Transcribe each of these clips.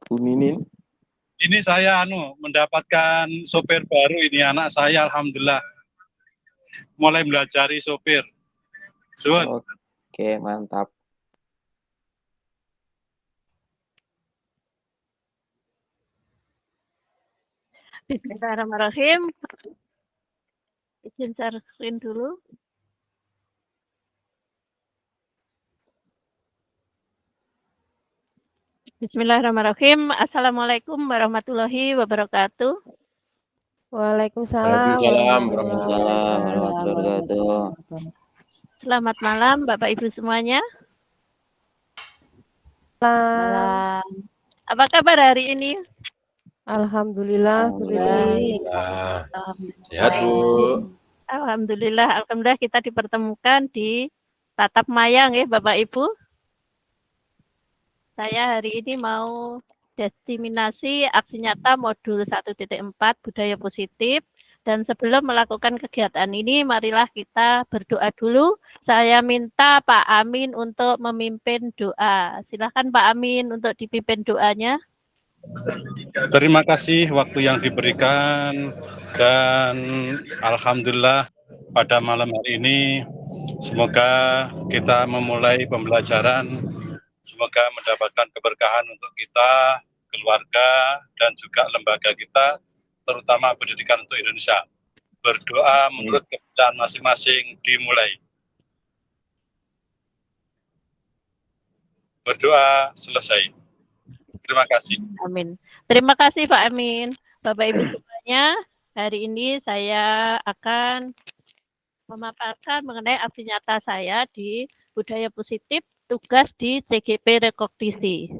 Bu Minin? Ini saya mendapatkan sopir baru ini, anak saya alhamdulillah mulai belajar sopir. Sun. Oke, mantap. Bismillahirrahmanirrahim. Izin share screen dulu. Bismillahirrahmanirrahim. Assalamualaikum warahmatullahi wabarakatuh. Waalaikumsalam warahmatullahi wabarakatuh. Selamat malam Bapak Ibu semuanya. Malam. Apa kabar hari ini? Alhamdulillah. Sehat, Bu. Alhamdulillah kita dipertemukan di Tatap Mayang ya Bapak Ibu. Saya hari ini mau diseminasi aksi nyata modul 1.4 budaya positif. Dan sebelum melakukan kegiatan ini, marilah kita berdoa dulu. Saya minta Pak Amin untuk memimpin doa. Silakan Pak Amin untuk dipimpin doanya. Terima kasih waktu yang diberikan dan alhamdulillah pada malam hari ini semoga kita memulai pembelajaran, semoga mendapatkan keberkahan untuk kita, keluarga, dan juga lembaga kita, terutama pendidikan untuk Indonesia. Berdoa menurut kepercayaan masing-masing dimulai. Berdoa selesai. Terima kasih. Amin. Terima kasih Pak Amin. Bapak Ibu semuanya, hari ini saya akan memaparkan mengenai aksi nyata saya di budaya positif tugas di CGP Rekognisi.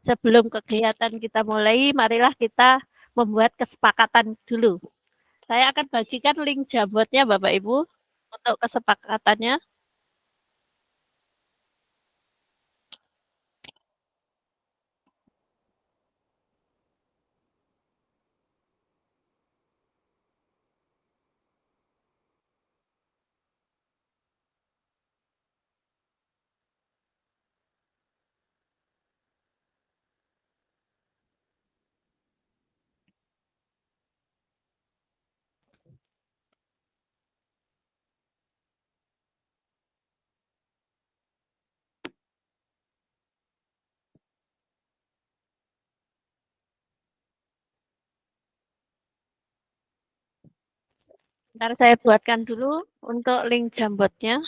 Sebelum kegiatan kita mulai, marilah kita membuat kesepakatan dulu. Saya akan bagikan link Jambotnya Bapak Ibu untuk kesepakatannya. Ntar saya buatkan dulu untuk link Jambotnya.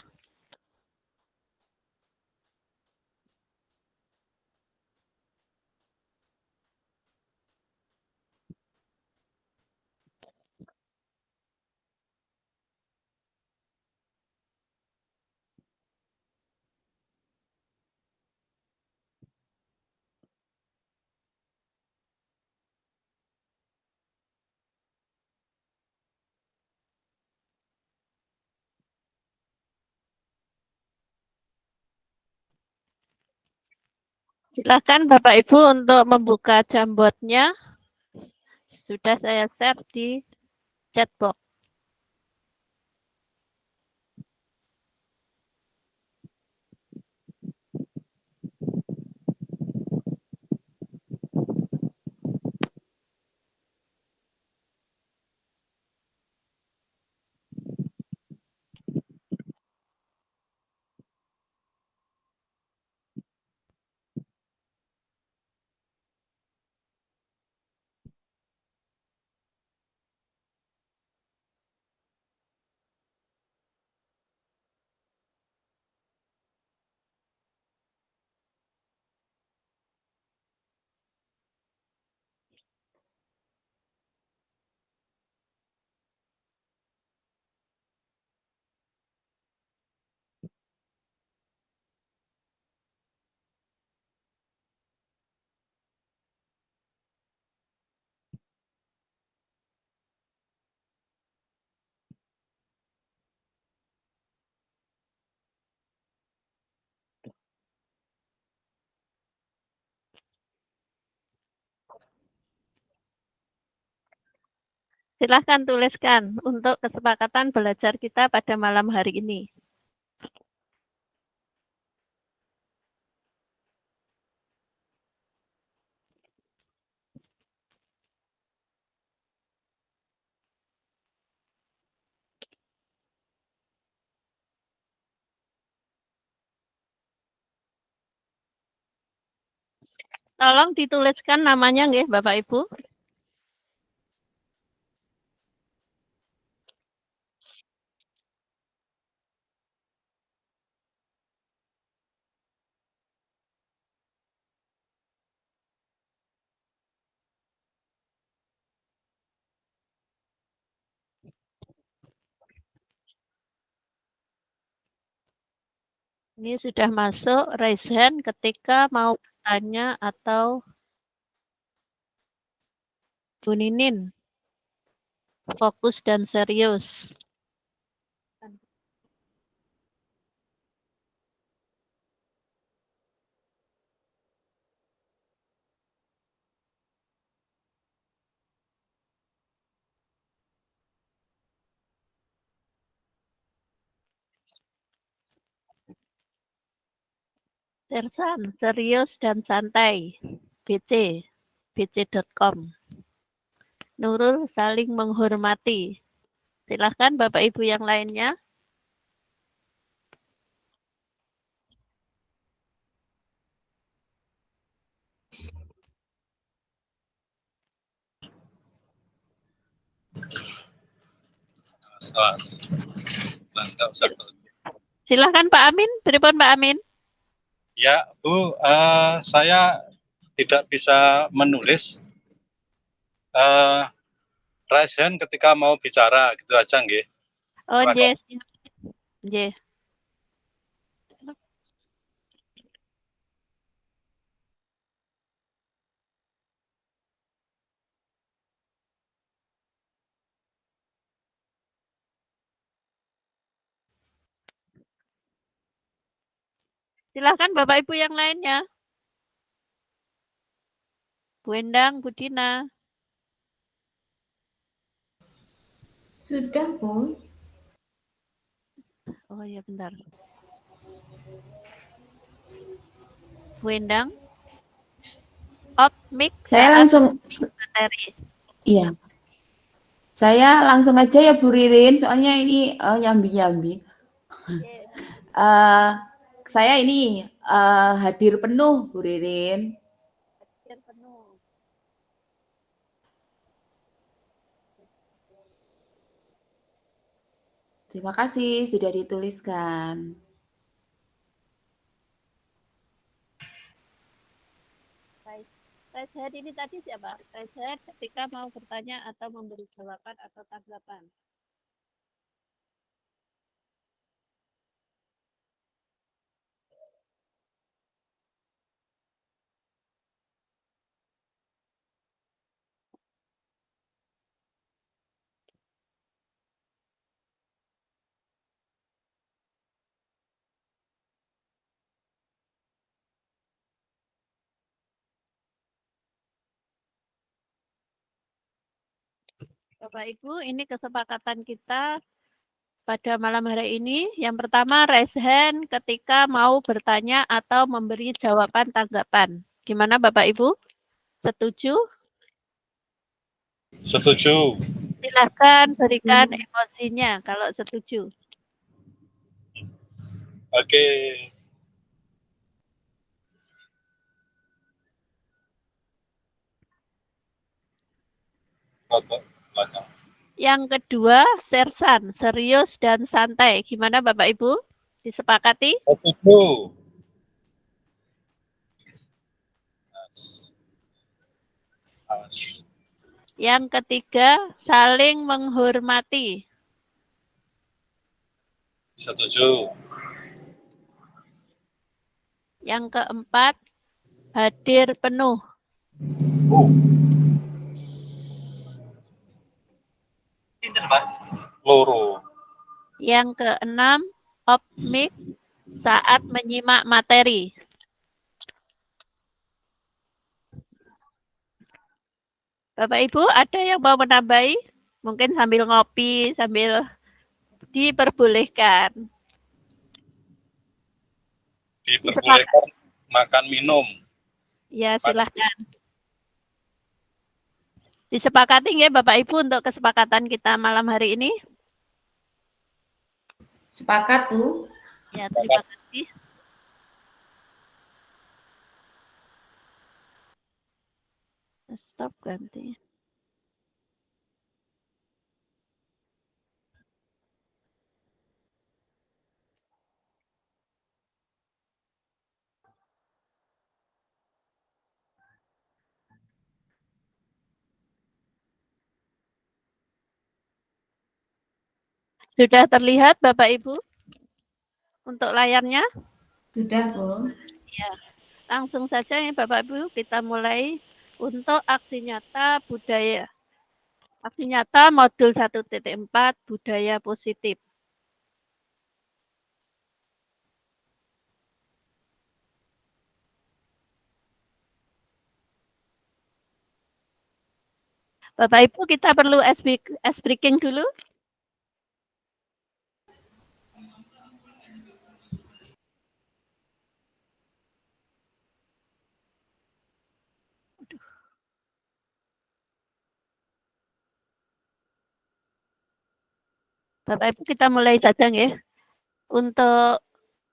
Silakan Bapak Ibu untuk membuka Jambotnya. Sudah saya share di chat box. Silahkan tuliskan untuk kesepakatan belajar kita pada malam hari ini. Tolong dituliskan namanya nggih Bapak Ibu. Ini sudah masuk raise hand ketika mau bertanya atau Bu Ninin. Fokus dan serius. Sersan, serius dan santai. bc.com. Nurul saling menghormati. Silahkan Bapak Ibu yang lainnya. Awas. Enggak usah. Silahkan Pak Amin. Pripun Pak Amin? Ya, Bu, saya tidak bisa menulis. Raise hand ketika mau bicara, gitu aja, nggih. Oh, nggih. Nggih. Silahkan Bapak Ibu yang lainnya. Bu Endang, Bu Dina. Sudah, Bu. Oh iya, bentar. Bu Endang. Off mic. Saya langsung, materi. iya. Saya langsung aja ya Bu Ririn, soalnya ini nyambi-nyambi. Saya ini hadir penuh Bu Ririn. Hadir penuh. Terima kasih sudah dituliskan. Raise hand ini tadi siapa? Raise hand ketika mau bertanya atau memberi jawaban atau tanggapan. Bapak Ibu, ini kesepakatan kita pada malam hari ini. Yang pertama, raise hand ketika mau bertanya atau memberi jawaban tanggapan. Gimana Bapak Ibu? Setuju? Setuju. Silakan berikan emosinya kalau setuju. Oke. Yang kedua, Sersan, serius dan santai. Gimana Bapak Ibu? Disepakati? Setuju. Yang ketiga, saling menghormati. Setuju. Yang keempat, hadir penuh. Loro. Yang keenam, off mic saat menyimak materi. Bapak Ibu, ada yang mau menambahi? Mungkin sambil ngopi, sambil diperbolehkan. Diperbolehkan makan minum. Ya, silahkan. Disepakati nggak Bapak Ibu untuk kesepakatan kita malam hari ini? Sepakat, Bu. Ya, terima kasih. Stop ganti. Sudah terlihat Bapak Ibu untuk layarnya? Sudah, Bu. Ya, langsung saja ya Bapak Ibu, kita mulai untuk aksi nyata budaya. Aksi nyata modul 1.4 budaya positif. Bapak Ibu, kita perlu ice breaking dulu. Bapak Ibu, kita mulai saja ya. Untuk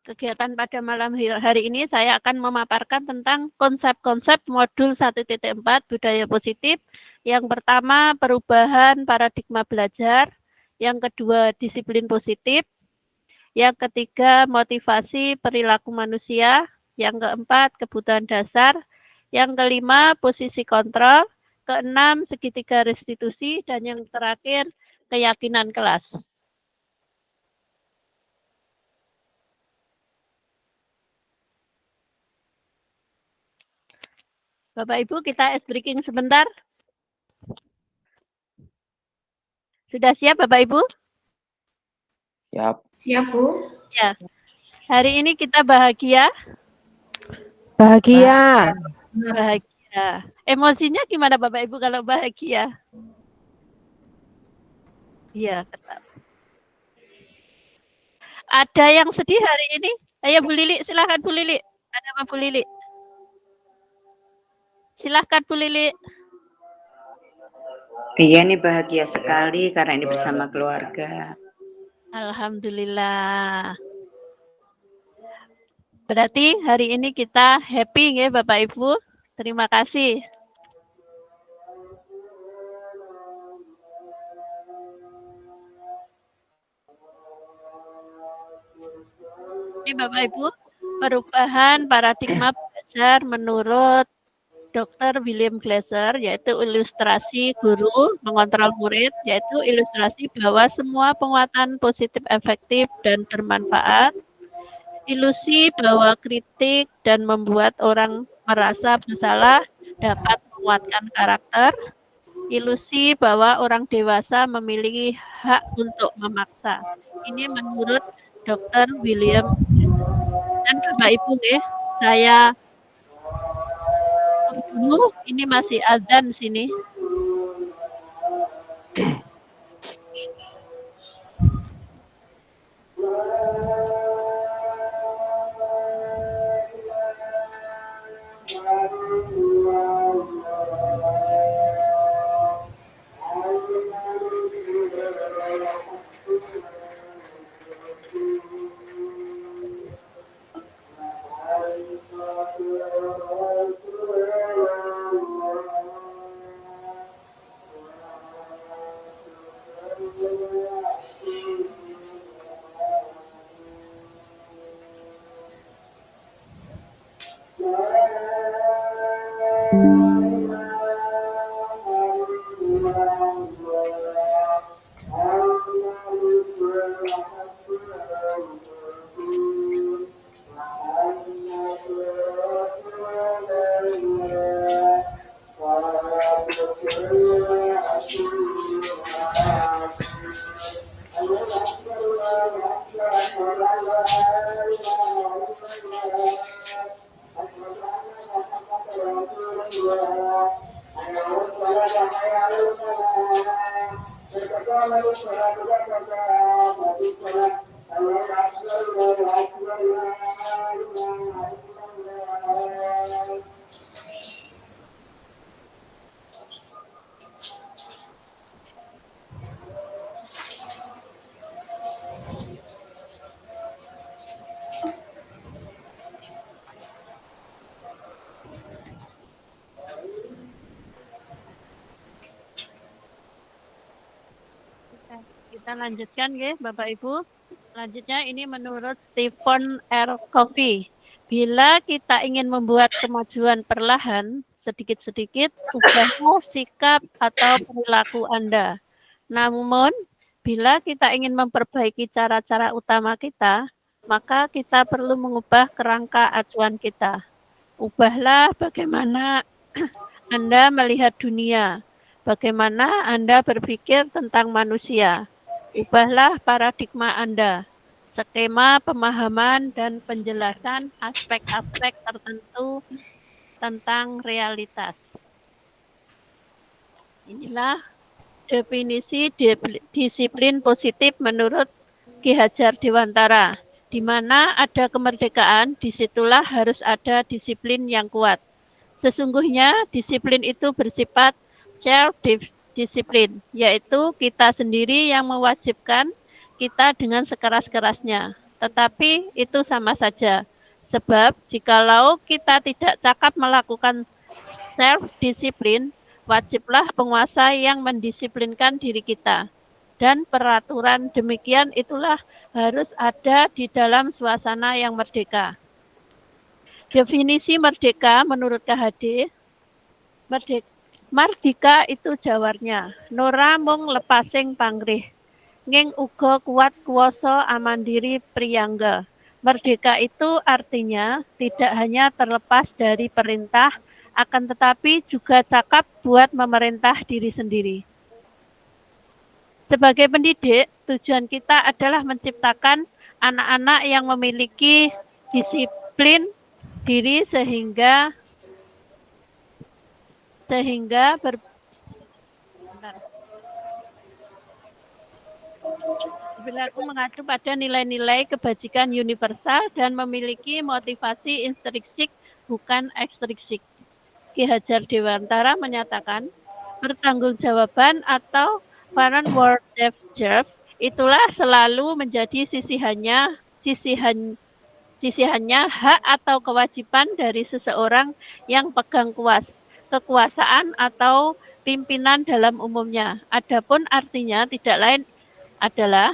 kegiatan pada malam hari ini saya akan memaparkan tentang konsep-konsep modul 1.4 budaya positif. Yang pertama, perubahan paradigma belajar. Yang kedua, disiplin positif. Yang ketiga, motivasi perilaku manusia. Yang keempat, kebutuhan dasar. Yang kelima, posisi kontrol. Keenam, segitiga restitusi. Dan yang terakhir, keyakinan kelas. Bapak Ibu, kita ice breaking sebentar. Sudah siap Bapak Ibu? Siap. Siap, Bu. Ya. Hari ini kita bahagia. Bahagia. Bahagia. Emosinya gimana Bapak Ibu kalau bahagia? Iya, tetap. Ada yang sedih hari ini? Ayo Bu Lili, silahkan Bu Lili. Ada apa Bu Lili? Silahkan Bu Lili. Iya, ini bahagia sekali karena ini bersama keluarga. Alhamdulillah. Berarti hari ini kita happy ya Bapak Ibu. Terima kasih. Ini Bapak Ibu, perubahan paradigma belajar menurut Dr. William Glasser, yaitu ilustrasi guru mengontrol murid, yaitu ilustrasi bahwa semua penguatan positif efektif dan bermanfaat, ilusi bahwa kritik dan membuat orang merasa bersalah dapat menguatkan karakter, ilusi bahwa orang dewasa memiliki hak untuk memaksa. Ini menurut Dr. William dan Bapak Ibu saya dulu ini masih azan sini. Kita lanjutkan ya, Bapak Ibu. Selanjutnya ini menurut Stephen R. Covey. Bila kita ingin membuat kemajuan perlahan, sedikit-sedikit, ubahlah sikap atau perilaku Anda. Namun, bila kita ingin memperbaiki cara-cara utama kita, maka kita perlu mengubah kerangka acuan kita. Ubahlah bagaimana Anda melihat dunia, bagaimana Anda berpikir tentang manusia. Ubahlah paradigma Anda, skema pemahaman dan penjelasan aspek-aspek tertentu tentang realitas. Inilah definisi disiplin positif menurut Ki Hajar Dewantara. Di mana ada kemerdekaan, disitulah harus ada disiplin yang kuat. Sesungguhnya disiplin itu bersifat self-disiplin, yaitu kita sendiri yang mewajibkan kita dengan sekeras-kerasnya. Tetapi itu sama saja, sebab jikalau kita tidak cakap melakukan self-disiplin, wajiblah penguasa yang mendisiplinkan diri kita. Dan peraturan demikian itulah harus ada di dalam suasana yang merdeka. Definisi merdeka menurut KHD, mardika itu jawarnya, nora mung lepasing panggrih, nging uga kuat kuwasa amandiri priyangga. Merdeka itu artinya tidak hanya terlepas dari perintah, akan tetapi juga cakap buat memerintah diri sendiri. Sebagai pendidik, tujuan kita adalah menciptakan anak-anak yang memiliki disiplin diri sehingga berlaku mengacu pada nilai-nilai kebajikan universal dan memiliki motivasi intrinsik bukan ekstrinsik. Ki Hajar Dewantara menyatakan, pertanggungjawaban atau Verantwortlichkeit itulah selalu menjadi sisihannya hak atau kewajiban dari seseorang yang pegang kekuasaan atau pimpinan dalam umumnya. Adapun artinya tidak lain adalah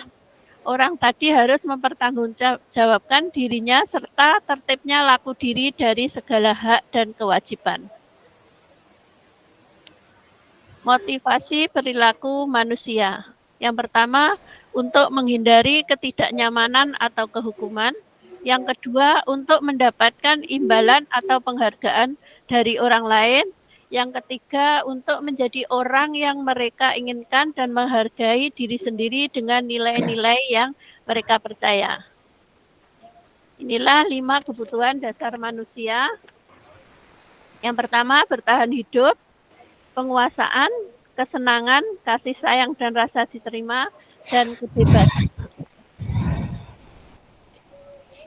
orang tadi harus mempertanggungjawabkan dirinya serta tertibnya laku diri dari segala hak dan kewajiban. Motivasi perilaku manusia. Yang pertama, untuk menghindari ketidaknyamanan atau kehukuman. Yang kedua, untuk mendapatkan imbalan atau penghargaan dari orang lain. Yang ketiga, untuk menjadi orang yang mereka inginkan dan menghargai diri sendiri dengan nilai-nilai yang mereka percaya. Inilah 5 kebutuhan dasar manusia. Yang pertama, bertahan hidup, penguasaan, kesenangan, kasih sayang dan rasa diterima, dan kebebasan.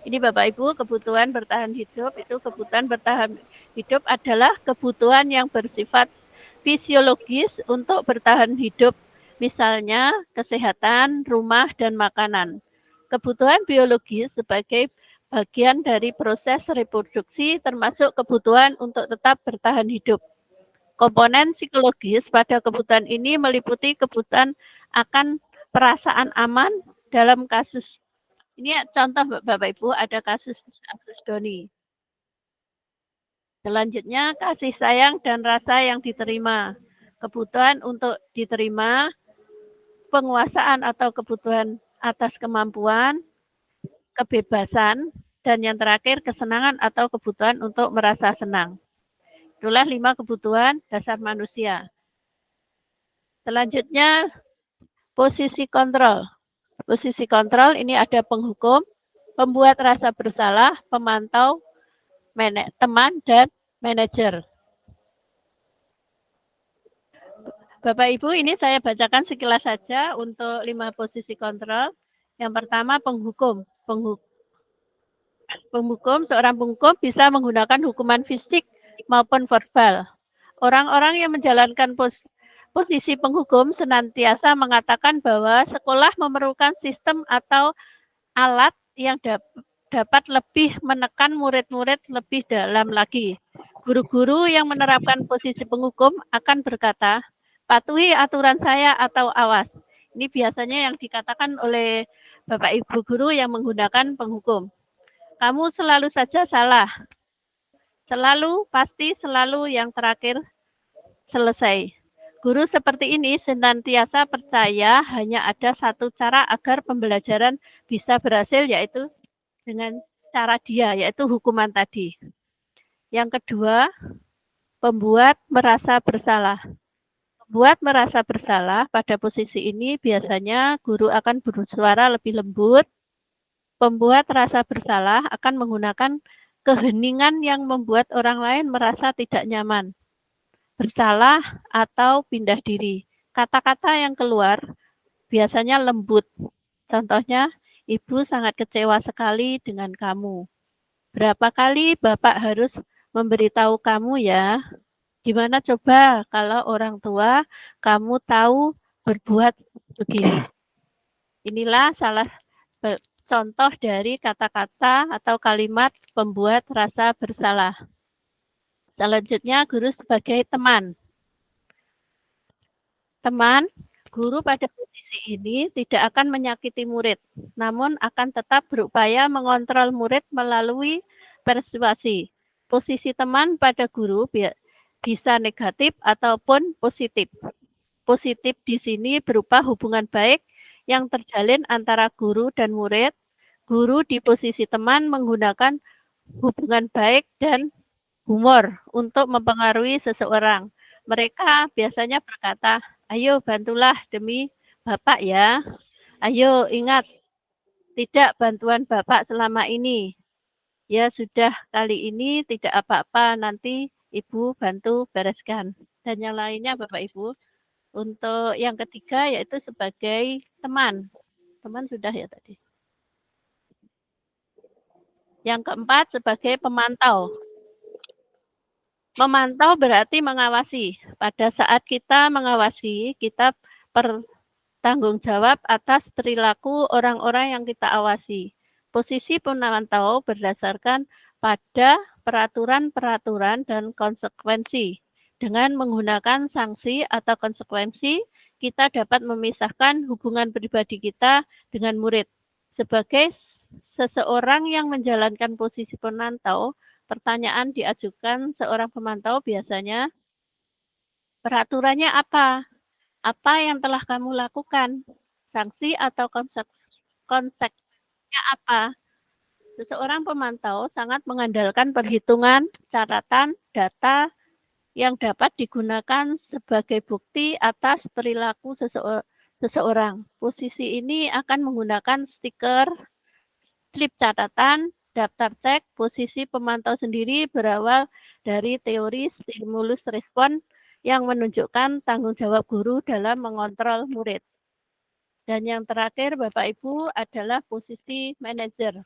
Ini Bapak Ibu, kebutuhan bertahan hidup, itu kebutuhan bertahan hidup adalah kebutuhan yang bersifat fisiologis untuk bertahan hidup, misalnya kesehatan, rumah, dan makanan. Kebutuhan biologis sebagai bagian dari proses reproduksi termasuk kebutuhan untuk tetap bertahan hidup. Komponen psikologis pada kebutuhan ini meliputi kebutuhan akan perasaan aman dalam kasus. Ini contoh Bapak Ibu, ada kasus Doni. Selanjutnya kasih sayang dan rasa yang diterima. Kebutuhan untuk diterima, penguasaan atau kebutuhan atas kemampuan, kebebasan, dan yang terakhir kesenangan atau kebutuhan untuk merasa senang. Itulah 5 kebutuhan dasar manusia. Selanjutnya, posisi kontrol. Posisi kontrol ini ada penghukum, pembuat rasa bersalah, pemantau, teman, dan manajer. Bapak Ibu, ini saya bacakan sekilas saja untuk 5 posisi kontrol. Yang pertama, penghukum. Seorang penghukum bisa menggunakan hukuman fisik maupun verbal. Orang-orang yang menjalankan posisi penghukum senantiasa mengatakan bahwa sekolah memerlukan sistem atau alat yang dapat lebih menekan murid-murid lebih dalam lagi. Guru-guru yang menerapkan posisi penghukum akan berkata, patuhi aturan saya atau awas. Ini biasanya yang dikatakan oleh Bapak Ibu guru yang menggunakan penghukum. Kamu selalu saja salah. Selalu, pasti, selalu yang terakhir selesai. Guru seperti ini senantiasa percaya hanya ada satu cara agar pembelajaran bisa berhasil, yaitu dengan cara dia, yaitu hukuman tadi. Yang kedua, pembuat merasa bersalah. Membuat merasa bersalah pada posisi ini biasanya guru akan bersuara lebih lembut. Pembuat rasa bersalah akan menggunakan keheningan yang membuat orang lain merasa tidak nyaman, bersalah, atau pindah diri. Kata-kata yang keluar biasanya lembut. Contohnya, Ibu sangat kecewa sekali dengan kamu. Berapa kali Bapak harus memberitahu kamu ya? Gimana coba kalau orang tua kamu tahu berbuat begini? Inilah salah contoh dari kata-kata atau kalimat pembuat rasa bersalah. Selanjutnya, guru sebagai teman. Teman, guru pada posisi ini tidak akan menyakiti murid, namun akan tetap berupaya mengontrol murid melalui persuasi. Posisi teman pada guru bisa negatif ataupun positif. Positif di sini berupa hubungan baik yang terjalin antara guru dan murid. Guru di posisi teman menggunakan hubungan baik dan humor untuk mempengaruhi seseorang. Mereka biasanya berkata, ayo bantulah demi Bapak ya. Ayo ingat, tidak bantuan Bapak selama ini. Ya sudah, kali ini tidak apa-apa, nanti Ibu bantu bereskan. Dan yang lainnya Bapak Ibu. Untuk yang ketiga yaitu sebagai teman. Teman sudah ya tadi. Yang keempat sebagai pemantau. Memantau berarti mengawasi. Pada saat kita mengawasi, kita bertanggung jawab atas perilaku orang-orang yang kita awasi. Posisi pemantau berdasarkan pada peraturan-peraturan dan konsekuensi. Dengan menggunakan sanksi atau konsekuensi, kita dapat memisahkan hubungan pribadi kita dengan murid. Sebagai seseorang yang menjalankan posisi pemantau, pertanyaan diajukan seorang pemantau biasanya, peraturannya apa? Apa yang telah kamu lakukan? Sanksi atau konsekuensinya apa? Seseorang pemantau sangat mengandalkan perhitungan, catatan, data yang dapat digunakan sebagai bukti atas perilaku seseorang. Posisi ini akan menggunakan stiker, slip catatan, daftar cek. Posisi pemantau sendiri berawal dari teori stimulus respon yang menunjukkan tanggung jawab guru dalam mengontrol murid. Dan yang terakhir Bapak Ibu adalah posisi manajer.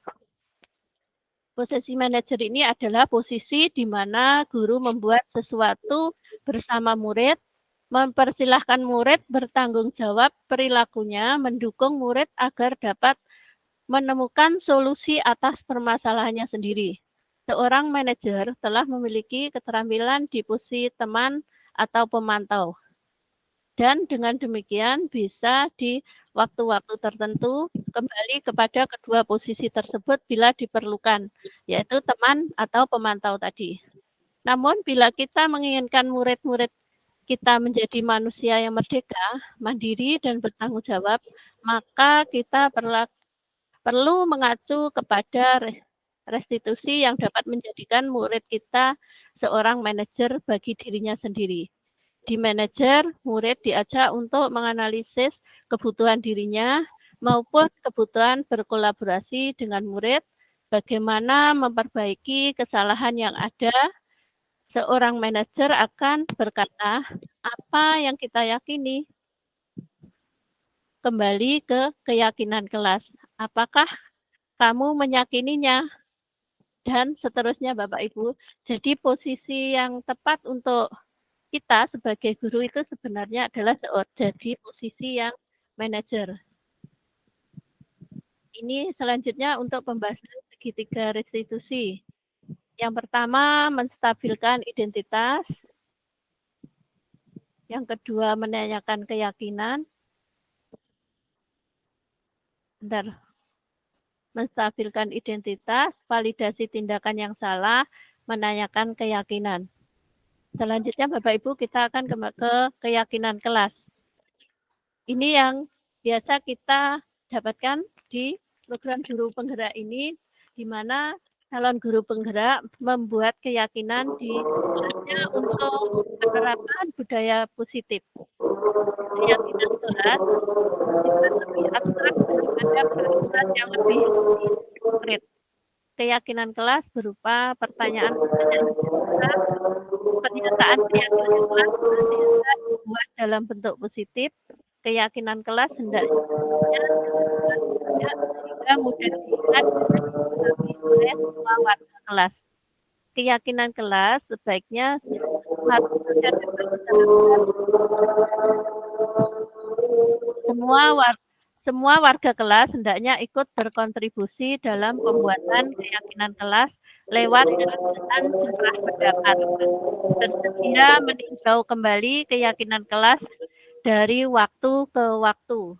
Posisi manajer ini adalah posisi di mana guru membuat sesuatu bersama murid, mempersilahkan murid bertanggung jawab perilakunya, mendukung murid agar dapat menemukan solusi atas permasalahannya sendiri. Seorang manajer telah memiliki keterampilan di posisi teman atau pemantau. Dan dengan demikian bisa di waktu-waktu tertentu kembali kepada kedua posisi tersebut bila diperlukan, yaitu teman atau pemantau tadi. Namun bila kita menginginkan murid-murid kita menjadi manusia yang merdeka, mandiri, dan bertanggung jawab, maka kita perlu mengacu kepada restitusi yang dapat menjadikan murid kita seorang manajer bagi dirinya sendiri. Di manajer, murid diajak untuk menganalisis kebutuhan dirinya maupun kebutuhan berkolaborasi dengan murid, bagaimana memperbaiki kesalahan yang ada. Seorang manajer akan berkata, apa yang kita yakini? Kembali ke keyakinan kelas. Apakah kamu meyakininya? Dan seterusnya Bapak Ibu. Jadi posisi yang tepat untuk kita sebagai guru itu sebenarnya adalah jadi posisi yang manajer. Ini selanjutnya untuk pembahasan segitiga restitusi. Yang pertama, menstabilkan identitas. Yang kedua, menanyakan keyakinan. Bentar. Menstabilkan identitas, validasi tindakan yang salah, menanyakan keyakinan. Selanjutnya Bapak Ibu kita akan ke keyakinan kelas. Ini yang biasa kita dapatkan di program guru penggerak ini, di mana calon guru penggerak membuat keyakinan di kelasnya untuk penerapan budaya positif. Keyakinan kelas lebih abstrak daripada peraturan yang lebih konkret. Keyakinan kelas berupa pertanyaan-pertanyaan besar, pernyataan keyakinan kelas dibuat dalam bentuk positif. Keyakinan kelas hendaknya sehingga mudah dilihat oleh semua warga kelas. Keyakinan kelas sebaiknya semua warga kelas hendaknya ikut berkontribusi dalam pembuatan keyakinan kelas lewat kegiatan serah pendapat. Bersedia meninjau kembali keyakinan kelas dari waktu ke waktu.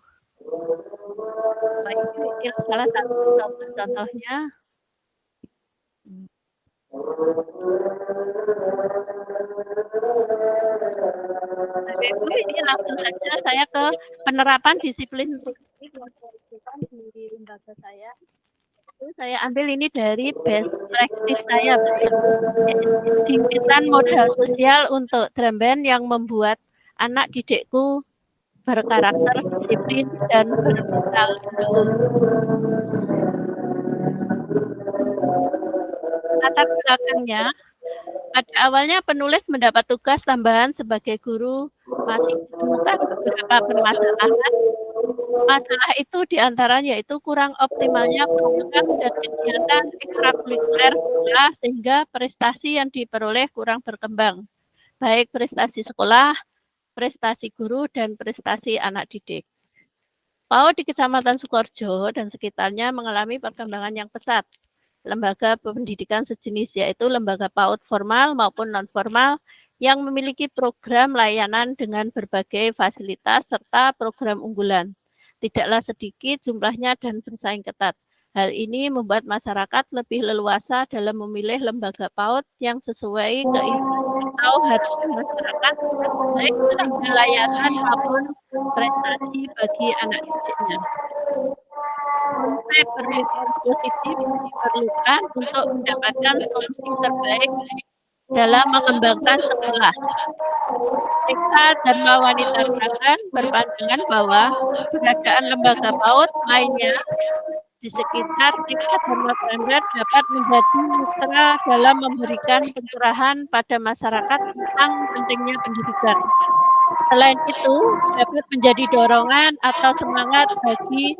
Ini salah satu contohnya. Ibu, ini langsung saja saya ke penerapan disiplin di lembaga saya. Saya ambil ini dari best practice saya. Jimpitan modal sosial untuk drum band yang membuat anak didikku berkarakter, disiplin, dan bermental dulu. Latar belakangnya, pada awalnya penulis mendapat tugas tambahan sebagai guru, masih ditemukan beberapa permasalahan. Masalah itu diantaranya yaitu kurang optimalnya program dan kegiatan ekstrakurikuler sekolah sehingga prestasi yang diperoleh kurang berkembang, baik prestasi sekolah, prestasi guru, dan prestasi anak didik. PAUD di Kecamatan Sukoharjo dan sekitarnya mengalami perkembangan yang pesat. Lembaga pendidikan sejenis yaitu lembaga PAUD formal maupun non-formal yang memiliki program layanan dengan berbagai fasilitas serta program unggulan. Tidaklah sedikit jumlahnya dan bersaing ketat. Hal ini membuat masyarakat lebih leluasa dalam memilih lembaga PAUD yang sesuai keinginan atau harapan masyarakat, baik dalam layanan maupun prestasi bagi anak didiknya. Konsep berpikir positif diperlukan untuk mendapatkan solusi terbaik dalam mengembangkan sekolah. TK Dharma Wanita Kerangan berpandangan bahwa keberadaan lembaga PAUD lainnya di sekitar TK Dharma Kerangan dapat menjadi mitra dalam memberikan pencerahan pada masyarakat tentang pentingnya pendidikan. Selain itu, dapat menjadi dorongan atau semangat bagi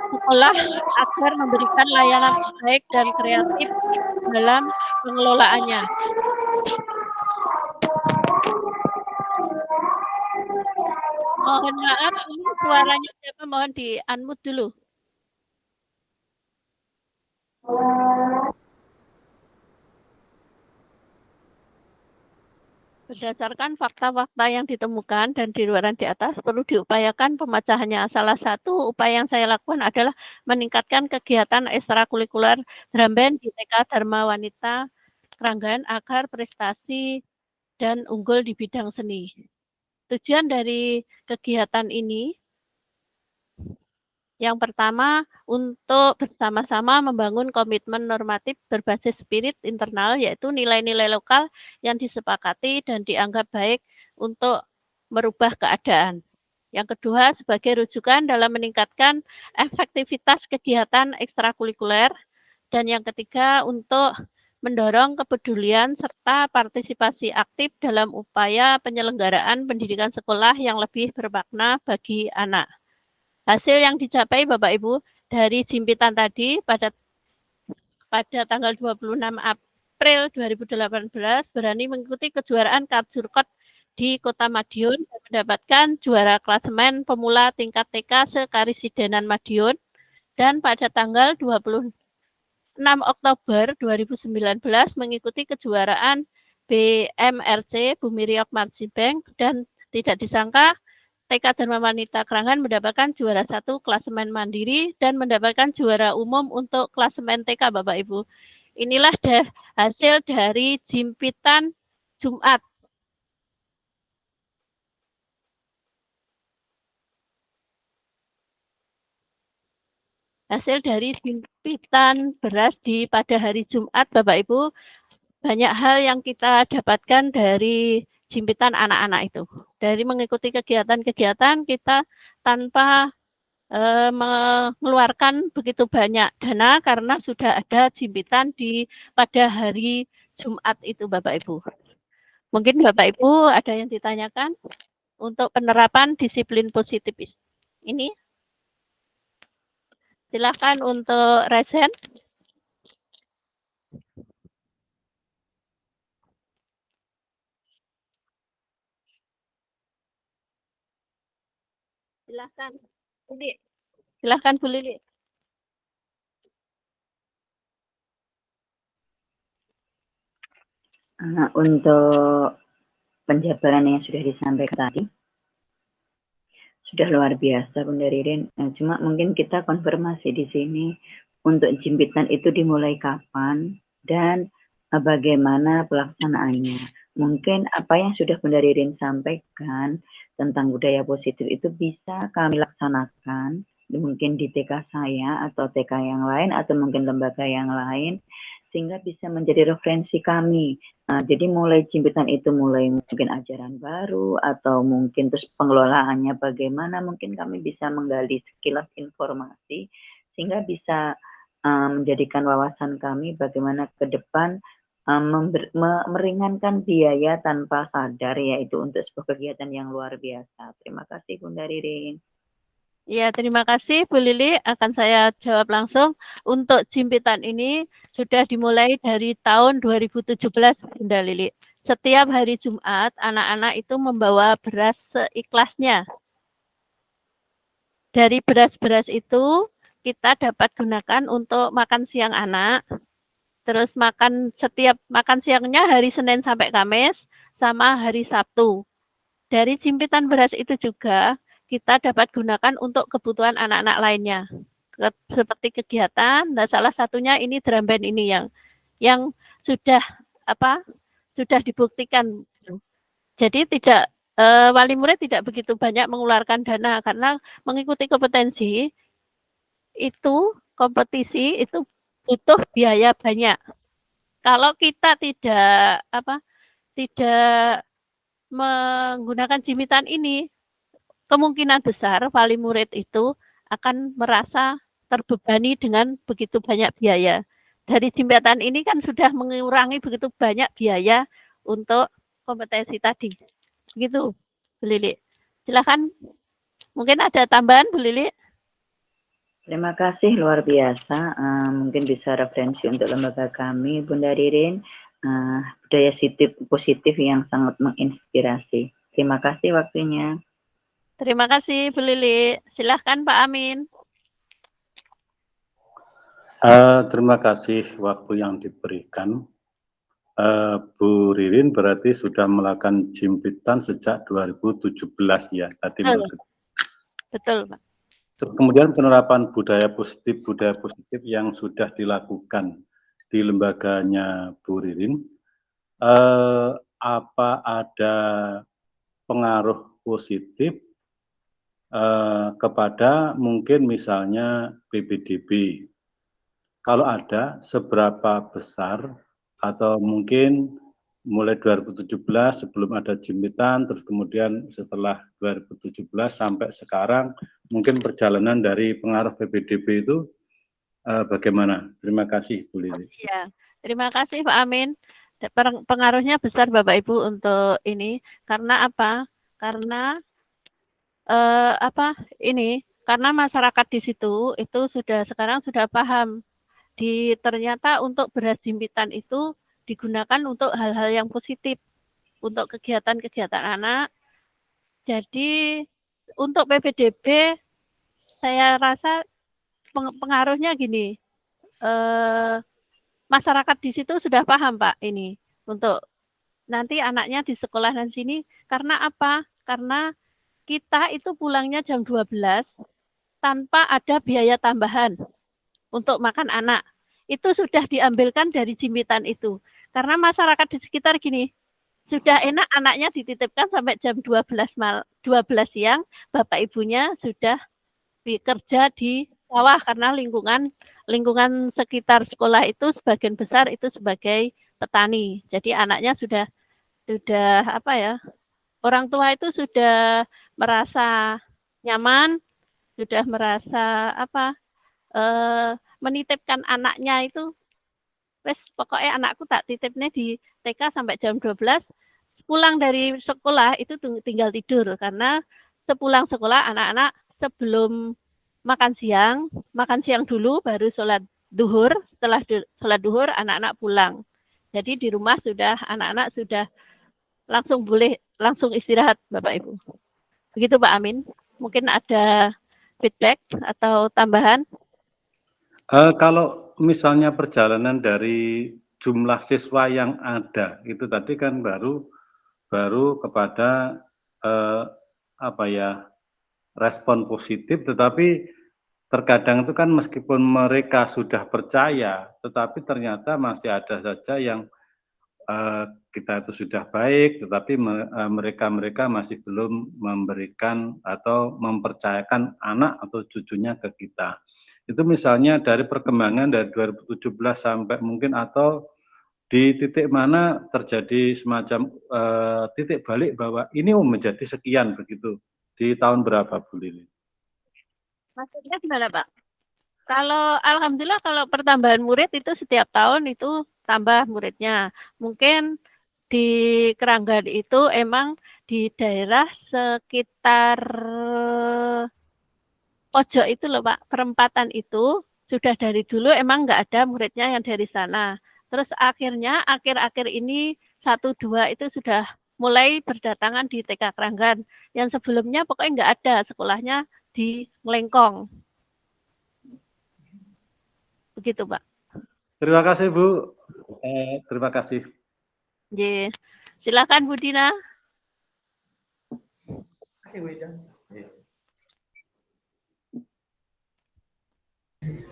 sekolah agar memberikan layanan terbaik dan kreatif dalam pengelolaannya. Mohon maaf, ini suaranya siapa? Mohon di-unmute dulu. Berdasarkan fakta-fakta yang ditemukan dan di luaran di atas, perlu diupayakan pemecahannya. Salah satu upaya yang saya lakukan adalah meningkatkan kegiatan ekstrakurikuler drum band di TK Dharma Wanita Kerangan agar prestasi dan unggul di bidang seni. Tujuan dari kegiatan ini yang pertama, untuk bersama-sama membangun komitmen normatif berbasis spirit internal, yaitu nilai-nilai lokal yang disepakati dan dianggap baik untuk merubah keadaan. Yang kedua, sebagai rujukan dalam meningkatkan efektivitas kegiatan ekstrakurikuler. Dan yang ketiga, untuk mendorong kepedulian serta partisipasi aktif dalam upaya penyelenggaraan pendidikan sekolah yang lebih bermakna bagi anak. Hasil yang dicapai Bapak Ibu dari jimpitan tadi pada tanggal 26 April 2018 berani mengikuti kejuaraan Kajurkot di Kota Madiun dan mendapatkan juara klasemen pemula tingkat TK sekarisidenan Madiun, dan pada tanggal 26 Oktober 2019 mengikuti kejuaraan BMRC Bumi Riok Marching Band, dan tidak disangka TK Dharma Wanita Kerangan mendapatkan juara 1 klasemen mandiri dan mendapatkan juara umum untuk klasemen TK, Bapak Ibu. Inilah hasil dari jimpitan Jumat. Hasil dari jimpitan beras pada hari Jumat, Bapak Ibu, banyak hal yang kita dapatkan dari jimpitan anak-anak itu. Dari mengikuti kegiatan-kegiatan kita tanpa mengeluarkan begitu banyak dana karena sudah ada jimpitan pada hari Jumat itu, Bapak Ibu. Mungkin Bapak Ibu ada yang ditanyakan untuk penerapan disiplin positif ini. Silakan untuk resen. Silakan. Silakan Bu Lili. Untuk penjabaran yang sudah disampaikan tadi, sudah luar biasa Bunda Ririn. Cuma mungkin kita konfirmasi di sini untuk jimpitan itu dimulai kapan dan bagaimana pelaksanaannya. Mungkin apa yang sudah Bunda Ririn sampaikan tentang budaya positif itu bisa kami laksanakan mungkin di TK saya atau TK yang lain atau mungkin lembaga yang lain sehingga bisa menjadi referensi kami. Jadi mulai jimpitan itu mulai mungkin ajaran baru atau mungkin terus pengelolaannya bagaimana mungkin kami bisa menggali sekilas informasi sehingga bisa menjadikan wawasan kami bagaimana ke depan meringankan biaya tanpa sadar yaitu untuk sebuah kegiatan yang luar biasa. Terima kasih Bunda Ririn. Ya, terima kasih Bu Lili. Akan saya jawab langsung. Untuk jimpitan ini sudah dimulai dari tahun 2017, Bunda Lili. Setiap hari Jumat, anak-anak itu membawa beras seikhlasnya. Dari beras-beras itu, kita dapat gunakan untuk makan siang anak. Terus setiap makan siangnya hari Senin sampai Kamis, sama hari Sabtu. Dari jimpitan beras itu juga, kita dapat gunakan untuk kebutuhan anak-anak lainnya. Seperti kegiatan, nah salah satunya ini drum band ini yang sudah dibuktikan. Jadi tidak wali murid tidak begitu banyak mengeluarkan dana karena mengikuti kompetensi itu kompetisi itu butuh biaya banyak. Kalau kita tidak menggunakan jimpitan ini, kemungkinan besar wali murid itu akan merasa terbebani dengan begitu banyak biaya. Dari jimpitan ini kan sudah mengurangi begitu banyak biaya untuk kompetensi tadi. Begitu, Bu Lili. Silakan, mungkin ada tambahan, Bu Lili. Terima kasih, luar biasa. Mungkin bisa referensi untuk lembaga kami, Bunda Ririn. Budaya positif yang sangat menginspirasi. Terima kasih waktunya. Terima kasih Bu Lili. Silahkan Pak Amin. Terima kasih waktu yang diberikan. Bu Ririn berarti sudah melakukan jimpitan sejak 2017 ya. Tadi Betul, Pak. Kemudian penerapan budaya positif yang sudah dilakukan di lembaganya Bu Ririn. Apa ada pengaruh positif kepada mungkin misalnya PPDB? Kalau ada, seberapa besar atau mungkin mulai 2017 sebelum ada jimpitan, terus kemudian setelah 2017 sampai sekarang, mungkin perjalanan dari pengaruh PPDB itu bagaimana? Terima kasih, Bu Lili. Ya, terima kasih Pak Amin. Pengaruhnya besar Bapak Ibu untuk ini. Karena apa? Karena karena masyarakat di situ itu sekarang sudah paham. Ternyata untuk beras jimpitan itu digunakan untuk hal-hal yang positif, untuk kegiatan-kegiatan anak. Jadi untuk PPDB saya rasa pengaruhnya gini, masyarakat di situ sudah paham Pak ini untuk nanti anaknya di sekolah dan sini. Karena apa? Karena kita itu pulangnya jam 12 tanpa ada biaya tambahan untuk makan anak. Itu sudah diambilkan dari jimpitan itu. Karena masyarakat di sekitar gini, sudah enak anaknya dititipkan sampai jam 12 siang, bapak ibunya sudah bekerja di sawah karena lingkungan sekitar sekolah itu sebagian besar itu sebagai petani. Jadi anaknya sudah apa ya? Orang tua itu sudah merasa nyaman, sudah merasa apa? Menitipkan anaknya itu, wes pokoknya anakku tak titipnya di TK sampai jam 12, pulang dari sekolah itu tinggal tidur karena sepulang sekolah anak-anak sebelum makan siang dulu baru sholat duhur, setelah sholat duhur anak-anak pulang. Jadi di rumah sudah anak-anak sudah langsung istirahat Bapak Ibu. Begitu Pak Amin. Mungkin ada feedback atau tambahan? Kalau misalnya perjalanan dari jumlah siswa yang ada itu tadi kan baru kepada respon positif, tetapi terkadang itu kan meskipun mereka sudah percaya, tetapi ternyata masih ada saja yang kita itu sudah baik, tetapi mereka masih belum memberikan atau mempercayakan anak atau cucunya ke kita. Itu misalnya dari perkembangan dari 2017 sampai mungkin atau di titik mana terjadi semacam titik balik bahwa ini menjadi sekian begitu. Di tahun berapa Bu Lili? Maksudnya gimana Pak? Kalau alhamdulillah kalau pertambahan murid itu setiap tahun itu tambah muridnya. Mungkin di Keranggan itu emang di daerah sekitar pojok itu loh Pak, perempatan itu sudah dari dulu emang nggak ada muridnya yang dari sana. Terus akhirnya akhir-akhir ini 1-2 itu sudah mulai berdatangan di TK Keranggan. Yang sebelumnya pokoknya nggak ada, sekolahnya di Ngelengkong. Begitu Pak. Terima kasih Bu. Terima kasih. Ye. Silakan Bu Dina.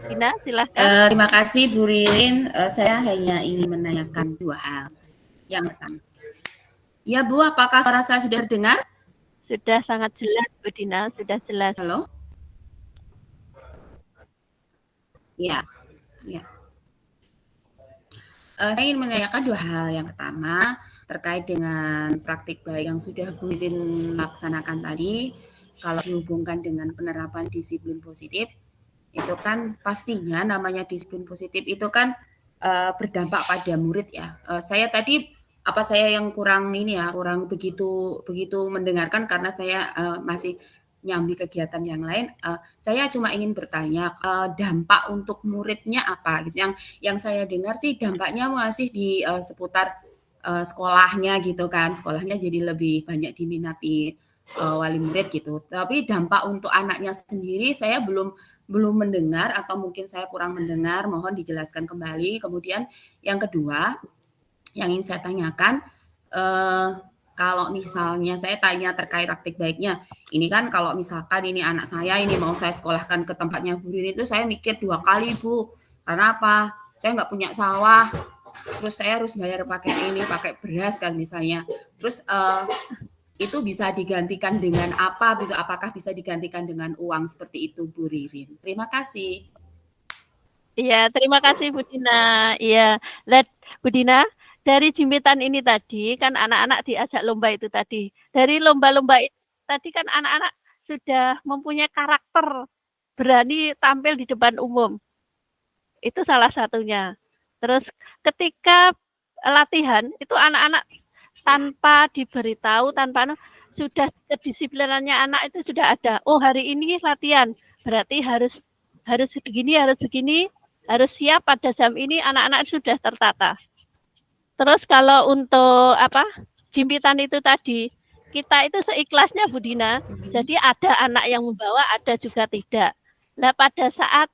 Dina, silakan. Terima kasih Bu Ririn. Saya hanya ingin menanyakan 2 hal. Yang pertama, ya Bu, apakah suara saya sudah terdengar? Sudah sangat jelas Bu Dina, sudah jelas. Halo? Ya. Saya ingin menanyakan 2 hal. Yang pertama, terkait dengan praktik baik yang sudah Bu Ririn laksanakan tadi, kalau dihubungkan dengan penerapan disiplin positif, itu kan pastinya namanya disiplin positif itu kan berdampak pada murid ya. Saya tadi saya yang kurang begitu mendengarkan karena saya masih nyambi kegiatan yang lain. Saya cuma ingin bertanya dampak untuk muridnya apa gitu. Yang saya dengar sih dampaknya masih di seputar sekolahnya gitu kan. Sekolahnya jadi lebih banyak diminati wali murid gitu. Tapi dampak untuk anaknya sendiri saya belum mendengar atau mungkin saya kurang mendengar, mohon dijelaskan kembali. Kemudian yang kedua, yang ingin saya tanyakan, kalau misalnya saya tanya terkait praktik baiknya, ini kan kalau misalkan ini anak saya ini mau saya sekolahkan ke tempatnya Bu Ririn itu saya mikir 2 kali Bu, karena apa? Saya nggak punya sawah, terus saya harus bayar pakai beras kan misalnya, terus itu bisa digantikan dengan apa? Apakah bisa digantikan dengan uang seperti itu, Bu Ririn? Terima kasih. Iya, terima kasih Bu Dina. Iya, lihat Bu Dina, dari jimpitan ini tadi kan anak-anak diajak lomba itu tadi. Dari lomba-lomba itu tadi kan anak-anak sudah mempunyai karakter, berani tampil di depan umum. Itu salah satunya. Terus ketika latihan itu anak-anak tanpa diberitahu, sudah kedisiplinannya anak itu sudah ada. Oh, hari ini latihan, berarti harus begini, harus siap pada jam ini, anak-anak sudah tertata. Terus kalau untuk jimpitan itu tadi, kita itu seikhlasnya Bu Dina. Jadi ada anak yang membawa, ada juga tidak. Nah, pada saat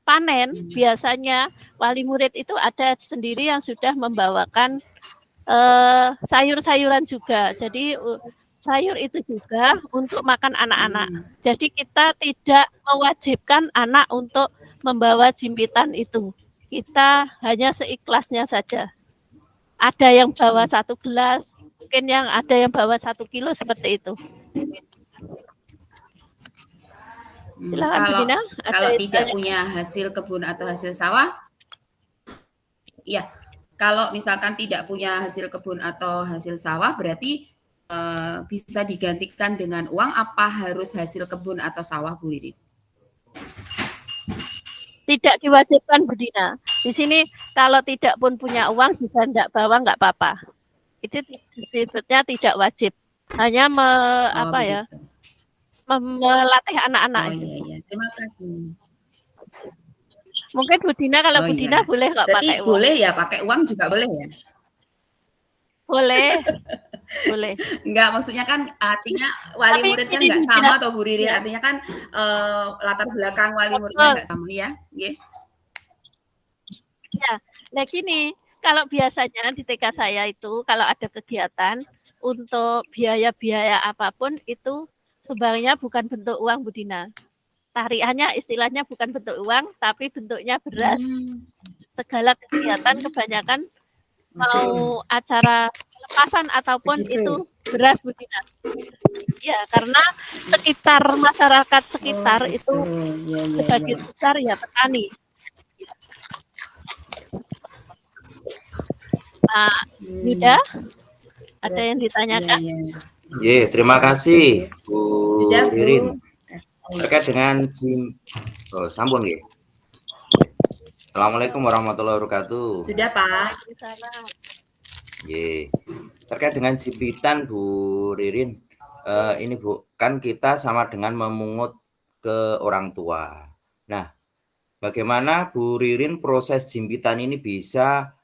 panen biasanya wali murid itu ada sendiri yang sudah membawakan sayur-sayuran juga. Jadi sayur itu juga untuk makan anak-anak. Jadi kita tidak mewajibkan anak untuk membawa jimpitan itu. Kita hanya seikhlasnya saja. Ada yang bawa 1 gelas, mungkin yang ada yang bawa 1 kilo seperti itu. Silakan Bu Dina. Kalau tidak punya hasil kebun atau hasil sawah, ya. Kalau misalkan tidak punya hasil kebun atau hasil sawah, berarti bisa digantikan dengan uang. Apa harus hasil kebun atau sawah, Bu Ririn? Tidak diwajibkan Bu Dina. Di sini kalau tidak pun punya uang bisa tidak bawa nggak apa-apa. Itu sifatnya tidak wajib. Hanya melatih anak-anak. Oh iya. Terima kasih. Mungkin Bu Dina kalau Bu Dina boleh nggak pakai uang? Boleh ya, pakai uang juga boleh ya? Boleh. Boleh. Enggak, maksudnya kan artinya wali muridnya enggak sama atau Bu Ririn, artinya kan latar belakang wali muridnya enggak sama ya. Ya. Nah gini, kalau biasanya di TK saya itu kalau ada kegiatan untuk biaya-biaya apapun itu sebenarnya bukan bentuk uang Bu Dina. Tariannya istilahnya bukan bentuk uang tapi bentuknya beras. Segala kegiatan kebanyakan mau acara pelepasan ataupun itu beras Bu Dina. Ya, karena sekitar masyarakat sekitar itu sebagian besar ya petani. Nah, Yuda, ada yang ditanyakan? Terima kasih Bu Sudah, Bu. Ririn. Terkait dengan sampun nggih. Assalamualaikum warahmatullahi wabarakatuh. Sudah, Pak. Terkait dengan jimpitan Bu Ririn, ini Bu, kan kita sama dengan memungut ke orang tua. Nah, bagaimana Bu Ririn proses jimpitan ini bisa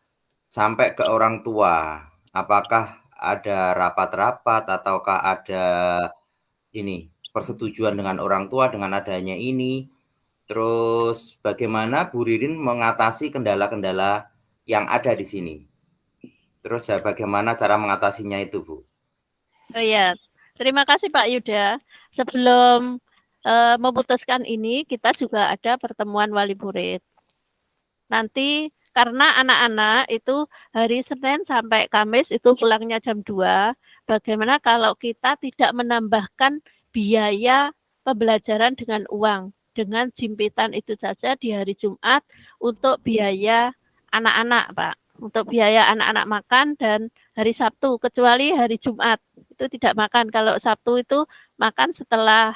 sampai ke orang tua? Apakah ada rapat-rapat ataukah ada ini persetujuan dengan orang tua dengan adanya ini? Terus bagaimana Bu Ririn mengatasi kendala-kendala yang ada di sini? Terus bagaimana cara mengatasinya itu, Bu? Oh iya, terima kasih Pak Yuda. Sebelum memutuskan ini, kita juga ada pertemuan wali murid. Nanti karena anak-anak itu hari Senin sampai Kamis itu pulangnya jam 2, bagaimana kalau kita tidak menambahkan biaya pembelajaran dengan uang, dengan jimpitan itu saja di hari Jumat untuk biaya anak-anak, Pak. Untuk biaya anak-anak makan dan hari Sabtu, kecuali hari Jumat itu tidak makan. Kalau Sabtu itu makan setelah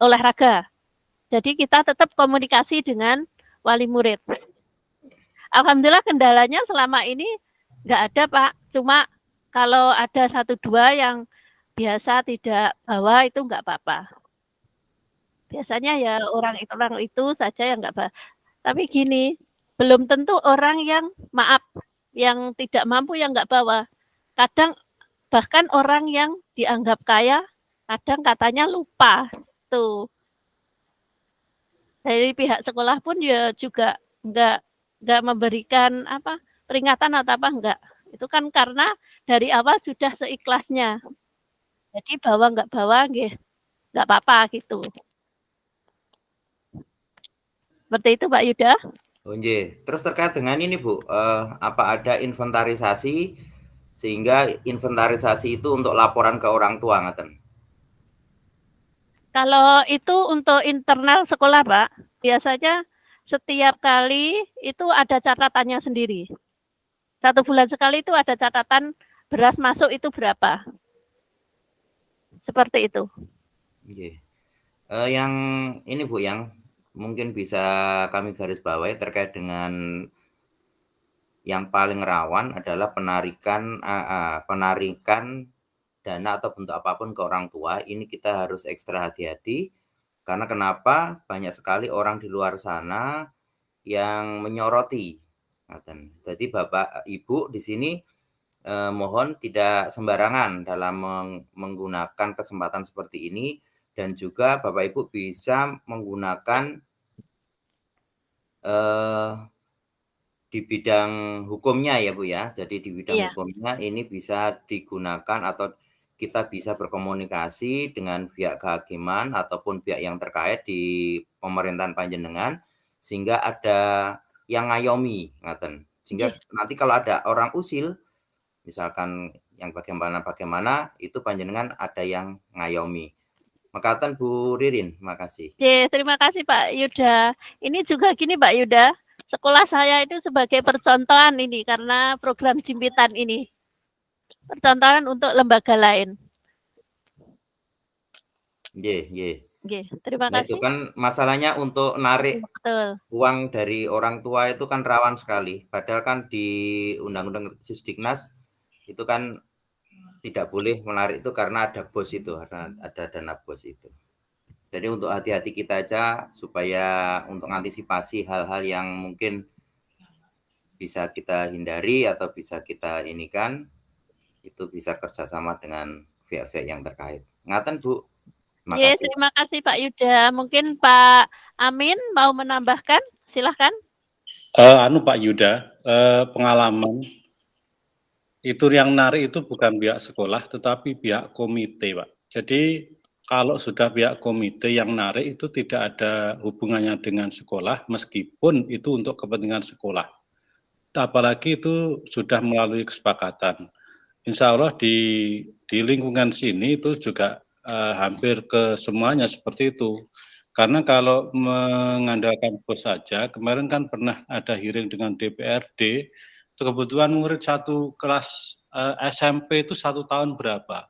olahraga. Jadi kita tetap komunikasi dengan wali murid. Alhamdulillah kendalanya selama ini nggak ada Pak. Cuma kalau ada 1-2 yang biasa tidak bawa itu nggak apa-apa. Biasanya ya orang itu saja yang nggak bawa. Tapi gini, belum tentu orang yang yang tidak mampu yang nggak bawa. Kadang bahkan orang yang dianggap kaya, kadang katanya lupa. Tuh. Dari pihak sekolah pun ya juga nggak memberikan peringatan atau apa enggak. Itu kan karena dari awal sudah seikhlasnya. Jadi bawa nggak bawa nggak apa-apa gitu. Seperti itu Pak Yuda. Terus terkait dengan ini Bu, apa ada inventarisasi sehingga inventarisasi itu untuk laporan ke orang tua ngaten? Kalau itu untuk internal sekolah Pak, biasanya setiap kali itu ada catatannya sendiri. 1 bulan sekali itu ada catatan beras masuk itu berapa. Seperti itu. Yang ini Bu, yang mungkin bisa kami garis bawahi terkait dengan yang paling rawan adalah penarikan dana atau bentuk apapun ke orang tua. Ini kita harus ekstra hati-hati. Karena kenapa? Banyak sekali orang di luar sana yang menyoroti. Jadi Bapak Ibu di sini mohon tidak sembarangan dalam menggunakan kesempatan seperti ini, dan juga Bapak Ibu bisa menggunakan di bidang hukumnya ya Bu ya. Jadi di bidang hukumnya ini bisa digunakan atau kita bisa berkomunikasi dengan pihak kehakiman ataupun pihak yang terkait di pemerintahan panjenengan sehingga ada yang ngayomi ngaten. Sehingga nanti kalau ada orang usil misalkan yang bagaimana itu panjenengan ada yang ngayomi. Makaten Bu Ririn, makasih. Terima kasih Pak Yuda. Ini juga gini Pak Yuda, sekolah saya itu sebagai percontohan ini karena program jimpitan ini. Percontohan untuk lembaga lain. Terima Nah, kasih. itu kan masalahnya untuk narik Betul. uang dari orang tua itu kan rawan sekali. Padahal kan di Undang-Undang Sisdiknas itu kan tidak boleh menarik itu karena ada bos itu, karena ada dana bos itu. Jadi untuk hati-hati kita aja supaya untuk mengantisipasi hal-hal yang mungkin bisa kita hindari atau bisa kita inikan, itu bisa kerjasama dengan pihak-pihak yang terkait. Ngaten Bu. Terima kasih Pak Yuda. Mungkin Pak Amin mau menambahkan, silahkan. Pak Yuda, pengalaman itu yang narik itu bukan pihak sekolah, tetapi pihak komite, Pak. Jadi kalau sudah pihak komite yang narik itu tidak ada hubungannya dengan sekolah, meskipun itu untuk kepentingan sekolah. Apalagi itu sudah melalui kesepakatan. Insya Allah di lingkungan sini itu juga hampir ke semuanya seperti itu. Karena kalau mengandalkan bos saja, kemarin kan pernah ada hearing dengan DPRD, kebutuhan murid satu kelas SMP itu 1 tahun berapa?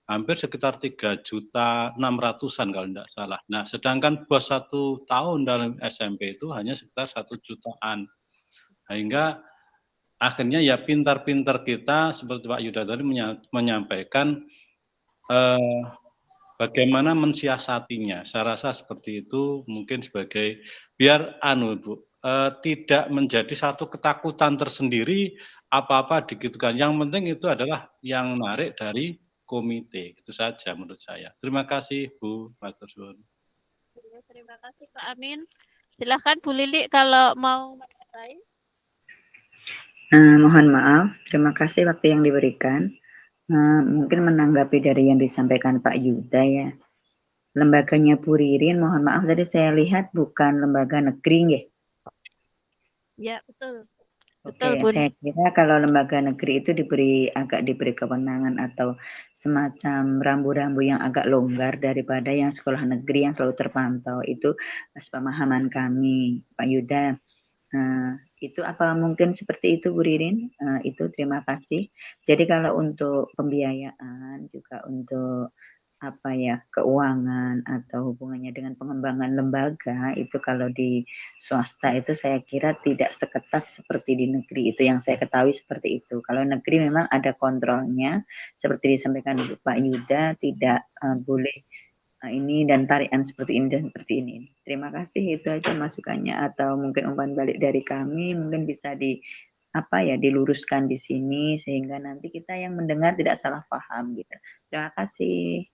Hampir sekitar 3.600.000-an kalau tidak salah. Nah, sedangkan bos 1 tahun dalam SMP itu hanya sekitar 1 jutaan. Sehingga akhirnya ya pintar-pintar kita seperti Pak Yuda tadi menyampaikan bagaimana mensiasatinya. Saya rasa seperti itu mungkin sebagai biar Bu, tidak menjadi satu ketakutan tersendiri apa-apa dikitukan. Yang penting itu adalah yang narik dari komite. Itu saja menurut saya. Terima kasih Bu Matur suwun. Terima kasih Pak Amin. Silakan Bu Lili kalau mau menyampaikan. Mohon maaf, terima kasih waktu yang diberikan. Mungkin menanggapi dari yang disampaikan Pak Yuda ya. Lembaganya Bu Ririn, mohon maaf tadi saya lihat bukan lembaga negeri nggih. Ya, betul. Oke, saya kira kalau lembaga negeri itu diberi kewenangan atau semacam rambu-rambu yang agak longgar daripada yang sekolah negeri yang selalu terpantau. Itu pemahaman kami, Pak Yuda. Itu apa mungkin seperti itu Bu Ririn? Itu terima kasih. Jadi kalau untuk pembiayaan juga untuk keuangan atau hubungannya dengan pengembangan lembaga itu kalau di swasta itu saya kira tidak seketat seperti di negeri, itu yang saya ketahui seperti itu. Kalau negeri memang ada kontrolnya seperti disampaikan Pak Yuda, tidak boleh ini dan tarikan seperti ini dan seperti ini. Terima kasih, itu aja masukannya atau mungkin umpan balik dari kami mungkin bisa diluruskan di sini sehingga nanti kita yang mendengar tidak salah paham gitu. Terima kasih.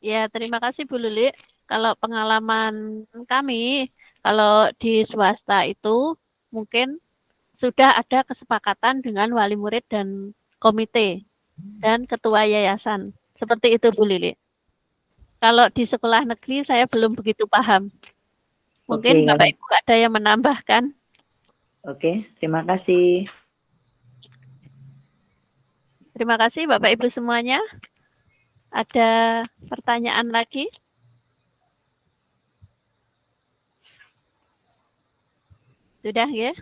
Ya, terima kasih Bu Lili. Kalau pengalaman kami, kalau di swasta itu mungkin sudah ada kesepakatan dengan wali murid dan komite dan ketua yayasan. Seperti itu Bu Lili. Kalau di sekolah negeri saya belum begitu paham. Mungkin Bapak Ibu ada yang menambahkan. Oke, terima kasih. Terima kasih Bapak Ibu semuanya. Ada pertanyaan lagi? Sudah ya?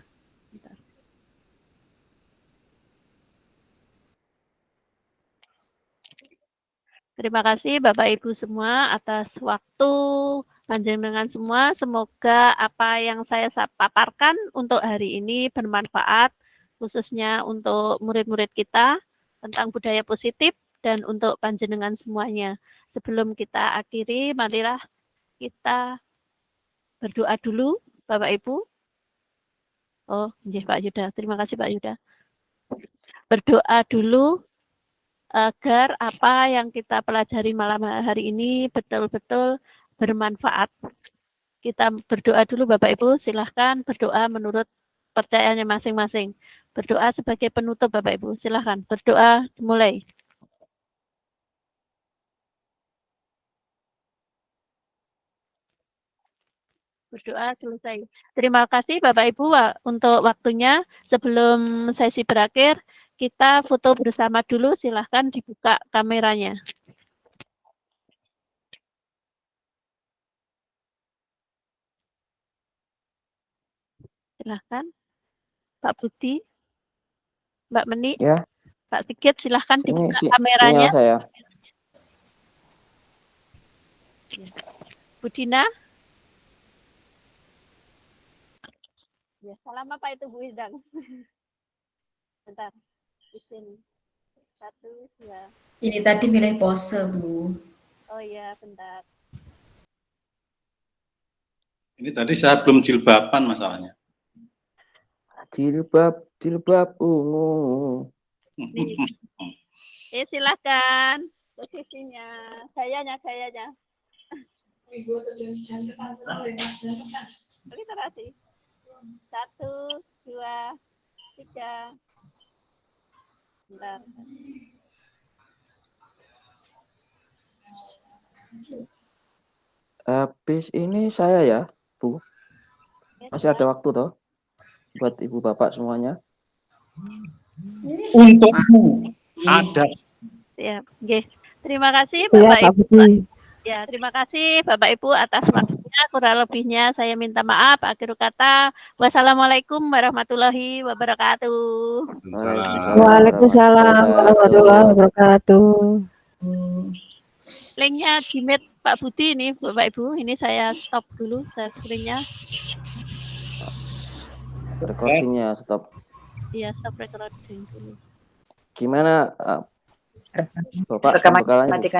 Terima kasih Bapak Ibu semua atas waktu panjenengan semua. Semoga apa yang saya paparkan untuk hari ini bermanfaat, khususnya untuk murid-murid kita tentang budaya positif dan untuk panjenengan semuanya. Sebelum kita akhiri, marilah kita berdoa dulu, Bapak Ibu. Oh, Pak Yuda. Terima kasih Pak Yuda. Berdoa dulu agar apa yang kita pelajari malam hari ini betul-betul bermanfaat. Kita berdoa dulu Bapak Ibu, silahkan berdoa menurut percayaannya masing-masing. Berdoa sebagai penutup Bapak Ibu, silahkan berdoa mulai. Berdoa selesai. Terima kasih Bapak Ibu untuk waktunya. Sebelum sesi berakhir, kita foto bersama dulu. Silahkan dibuka kameranya. Silahkan. Pak Budi, Mbak Meni, Ya, Pak Sigit, silahkan ini dibuka kameranya. sinyal saya. Bu Dina. Ya, salam apa itu Bu Idang? Bentar. Izin. 1, 2. Ini tadi milih pose, Bu. Oh iya, bentar. Ini tadi saya belum jilbaban masalahnya. Jilbab ungu. Silakan posisinya. Gayanya. Literasi. 1, 2, 3. Bentar. Habis ini saya ya, Bu. Masih ada waktu toh buat Ibu Bapak semuanya. Untukmu ada. Ya, oke. Terima kasih Iya, Bapak Pak Ibu. Budi. Ya, terima kasih Bapak Ibu atas waktunya. Kurang lebihnya saya minta maaf. Akhir kata, wassalamualaikum warahmatullahi wabarakatuh. Waalaikumsalam warahmatullahi wabarakatuh. Linknya di meet Pak Budi ini, Bapak Ibu. Ini saya stop dulu screen-nya. Recordingnya stop. Iya, stop recording dulu. Gimana Bapak Rekaman pembekalannya, Bu? matikan.